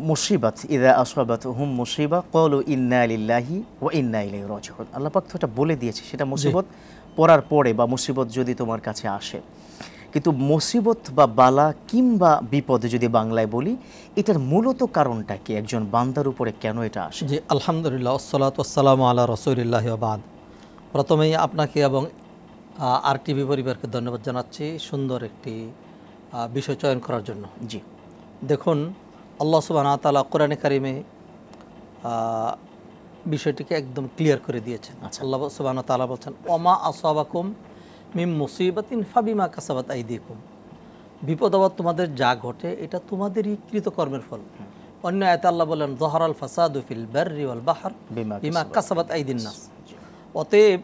মুসিবাত ইযা আসাবাতহুম মুসিবা ক্বালু ইন্না লিল্লাহি ওয়া ইন্না ইলাইহি রাজিউন। আল্লাহ পাক তো এটা বলে দিয়েছে, সেটা মুসিবত পড়ার পরে বা মুসিবত যদি তোমার কাছে আসে। কিন্তু মুসিবত বা বালা কিংবা বিপদে যদি বাংলায় বলি, এটার মূলত কারণটা কি? একজন বান্দার উপরে কেন এটা আসে? জি, আলহামদুলিল্লাহ, ওয়াসসালাতু ওয়াসসালামু আলা রাসূলিল্লাহি ওয়া বাদ। প্রথমেই আপনাকে এবং আর টিভি পরিবারকে ধন্যবাদ জানাচ্ছি সুন্দর একটি বিষয় চয়ন করার জন্য। জি, দেখুন, আল্লাহ সুবহানাহু ওয়া তাআলা কোরআনে কারিমে বিষয়টিকে একদম ক্লিয়ার করে দিয়েছেন। আল্লাহ সুবহানাহু ওয়া তাআলা বলছেন, ওমা আসাবাকুম মিন মুসিবাতিন ফাবিমা কাসাবাত আইদিকুম। বিপদ আপদ তোমাদের যা ঘটে এটা তোমাদেরই কৃতকর্মের ফল। অন্য আয়াতে আল্লাহ বলেন, যহরাল ফাসাদু ফিল বাররি ওয়াল বাহর বিমা কাসাবাত আইদিন নাস। অতএব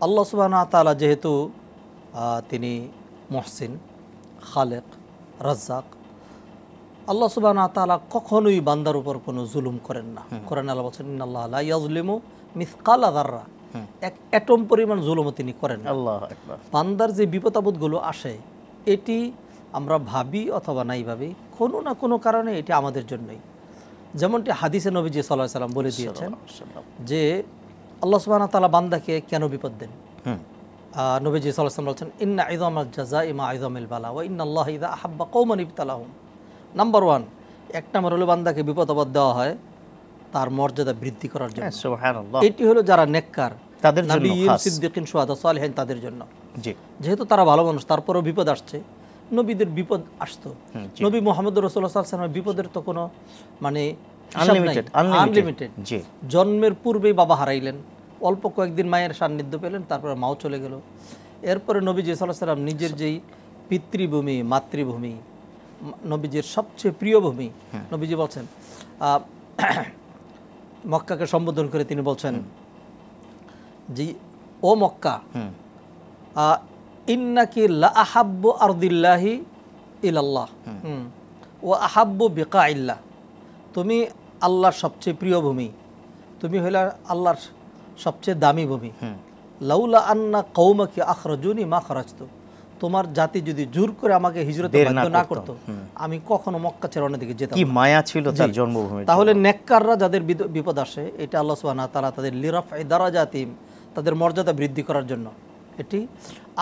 আল্লাহ সুবহানাহু ওয়া তাআলা যেহেতু তিনি মুহসিন, খালেক, রাজ্জাক, আল্লাহ সুবহানাহু ওয়া তাআলা কখনোই বান্দার উপর কোনো জুলুম করেন না। কোরআনে আল্লাহ বলেন, ইন্নাল্লাহা লা ইয়াজলিমু মিসকালা যাররা, এক অ্যাটম পরিমাণ জুলুমও তিনি করেন না। আল্লাহু আকবার। বান্দার যে বিপদ আপদগুলো আসে, এটি আমরা ভাবি অথবা নাই ভাবি, কোনো না কোনো কারণে এটি আমাদের জন্যই। যেমনটি হাদিসে নবীজি সাল্লাল্লাহু আলাইহি সাল্লাম বলে দিয়েছেন যে আল্লাহ সুবহানাহু ওয়া তাআলা বান্দাকে কেন বিপদ দেন। নবীজি সাল্লাল্লাহু আলাইহি সাল্লাম বলেছেন, ইন্না ইযামাল জাযাই মা ইযামিল বালা ওয়া ইন্নাল্লাহা ইযা আহাব্বা কওমান ইবতালাহুম। নাম্বার 1, এক নম্বর হলো বান্দাকে বিপদ আপদ দেওয়া হয় তার মর্যাদা বৃদ্ধি করার জন্য। সুবহানাল্লাহ। এটি হলো যারা নেককার, তাদের জন্য খাস, সিদ্দিকিন, শুহাদা, সালেহিন, তাদের জন্য। জি, যেহেতু তারা ভালো মানুষ, তারপরেও বিপদ আসছে। নবীদের বিপদ আসতো, নবী মুহাম্মদ রাসূলুল্লাহ সাল্লাল্লাহু আলাইহি ওয়াসাল্লামের বিপদের তো কোনো মানে আনলিমিটেড। জন্মের পূর্বেই বাবা হারাইলেন, অল্প কয়েকদিন মায়ের সান্নিধ্য পেলেন, তারপরে মাও চলে গেল। এরপরে নবীজি সাল্লাল্লাহু আলাইহি ওয়াসাল্লাম নিজের যেই পিতৃভূমি, মাতৃভূমি, নবীজির সবচেয়ে প্রিয় ভূমি, নবীজি বলছেন, মক্কাকে সম্বোধন করে তিনি বলছেন যে, ও মক্কা, ইন্নাকি লা আহাব্বু আরদিল্লাহি ইলাল্লাহ ওয়া আহাব্বু বিকাইল্লাহ। তুমি আল্লাহর সবচেয়ে প্রিয় ভূমি, তুমি হইলা আল্লাহর সবচেয়ে দামি ভূমি। লাউলা আন্না কওমাকি আখরাজুনি মা খারাজতু। তোমার জাতি যদি জোর করে আমাকে হিজরতে বাধ্য না করত, আমি কখনো মক্কা ছেড়ে অন্যদিকে যেতাম না। কি মায়া ছিল তার জন্মভূমি। তাহলে নেককাররা যাদের বিপদ আসে, এটা আল্লাহ সুবহানাহু ওয়া তাআলা তাদের লিরাফাই দারাজাতিম, তাদের মর্যাদা বৃদ্ধি করার জন্য এটি।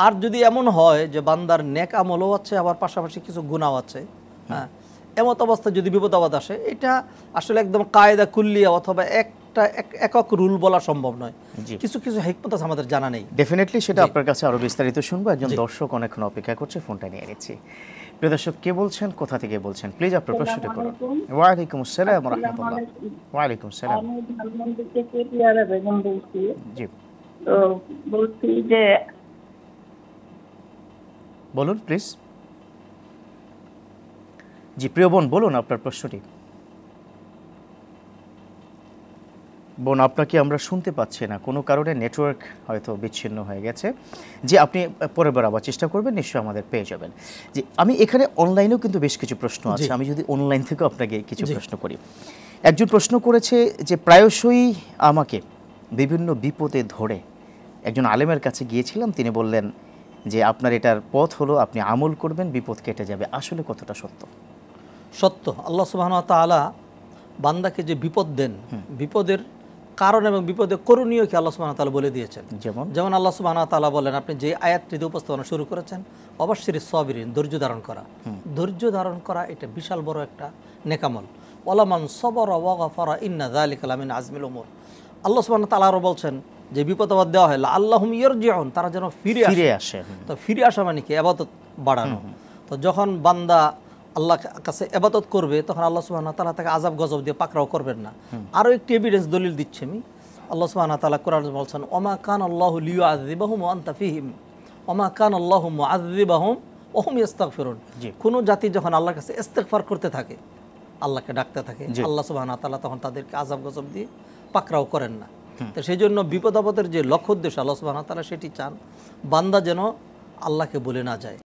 আর যদি এমন হয় যে বান্দার নেক আমলও আছে, আবার পাশাপাশি কিছু গুনাহও আছে, হ্যাঁ, এমত অবস্থায় যদি বিপদ আপদ আসে, এটা আসলে একদম কায়দা কুল্লিয়া অথবা একটা একক রুল বলা সম্ভব নয়। কিছু কিছু হিকমত আছে আমাদের জানা নেই। ডেফিনেটলি সেটা আপনার কাছে আরো বিস্তারিত শুনবো। একজন দর্শক অনেকক্ষণ অপেক্ষা করছে, ফোনটা নিয়ে নিচ্ছি। প্রিয় দর্শক, কে বলছেন, কোথা থেকে বলছেন, প্লিজ আপনার প্রশ্নটি করুন। ওয়া আলাইকুম আসসালাম ওয়া রাহমাতুল্লাহ। ওয়া আলাইকুম আসসালাম। আমি ধানমন্ডি থেকে পিয়ারা বেগম বলছি। জি, তো বলছি যে, বলুন প্লিজ। জি প্রিয় বোন, বলুন আপনার প্রশ্নটি। বোন, আপনাকে আমরা শুনতে পাচ্ছি না, কোনো কারণে নেটওয়ার্ক হয়তো বিচ্ছিন্ন হয়ে গেছে। যে আপনি পরের বার আবার চেষ্টা করবেন, নিশ্চয়ই আমাদের পেয়ে যাবেন। যে আমি এখানে অনলাইনেও কিন্তু বেশ কিছু প্রশ্ন আছে, আমি যদি অনলাইন থেকেও আপনাকে কিছু প্রশ্ন করি। একজন প্রশ্ন করেছে যে প্রায়শই আমাকে বিভিন্ন বিপদে ধরে একজন আলেমের কাছে গিয়েছিলাম, তিনি বললেন যে আপনার এটার পথ হলো আপনি আমল করবেন, বিপদ কেটে যাবে। আসলে কতটা সত্য? সত্য। আল্লাহ সুবহানাহু ওয়া তাআলা বান্দাকে যে বিপদ দেন, বিপদের কারণ এবং বিপদের করণীয় কি আল্লাহ সুবহানাহু ওয়া তাআলা বলে দিয়েছেন। যেমন আল্লাহ সুবহানাহু ওয়া তাআলা বলেন, আপনি যে আয়াতটিতে উপস্থাপনা শুরু করেছেন, অবশ্যই সাবিরিন, ধৈর্য ধারণ করা। ধৈর্য ধারণ করা এটা বিশাল বড় একটা নেকামল। ওয়ালামান সাবারা ওয়া গাফারা ইন্না যালিকা লামিন আজমিল উমুর। আল্লাহ সুবহানাহু ওয়া তাআলা আরো বলছেন যে বিপদ আপদ দেওয়া হয় আল্লাহুম ইয়ারজিউন, তারা যেন ফিরে আসে। তো ফিরে আসা মানে কি? ইবাদত বাড়ানো। তো যখন বান্দা আল্লাহ কাছে ইবাদত করবে, তখন আল্লাহ সুবহানাহু ওয়া তাআলা তাকে আযাব গজব দিয়ে পাকড়াও করবেন না। আরও একটি এভিডেন্স দলিল দিচ্ছি আমি। আল্লাহ সুবহানাহু ওয়া তাআলা কোরআনে বলছেন, ওমা কানা আল্লাহু লিয়ুআযিবাহুম ওয়া আনতা ফীহিম ওমা কানা আল্লাহু মুআযিবাহুম ওয়া হুম ইস্তাগফিরুন। কোনো জাতি যখন আল্লাহর কাছে ইস্তিগফার করতে থাকে, আল্লাহকে ডাকতে থাকে, আল্লাহ সুবহানাহু ওয়া তাআলা তখন তাদেরকে আযাব গজব দিয়ে পাকড়াও করেন না। তো সেই জন্য বিপদ আপদের যে লক্ষ্য উদ্দেশ্য আল্লাহ সুবহানাহু ওয়া তাআলা সেটি চান, বান্দা যেন আল্লাহকে বলে না যায়।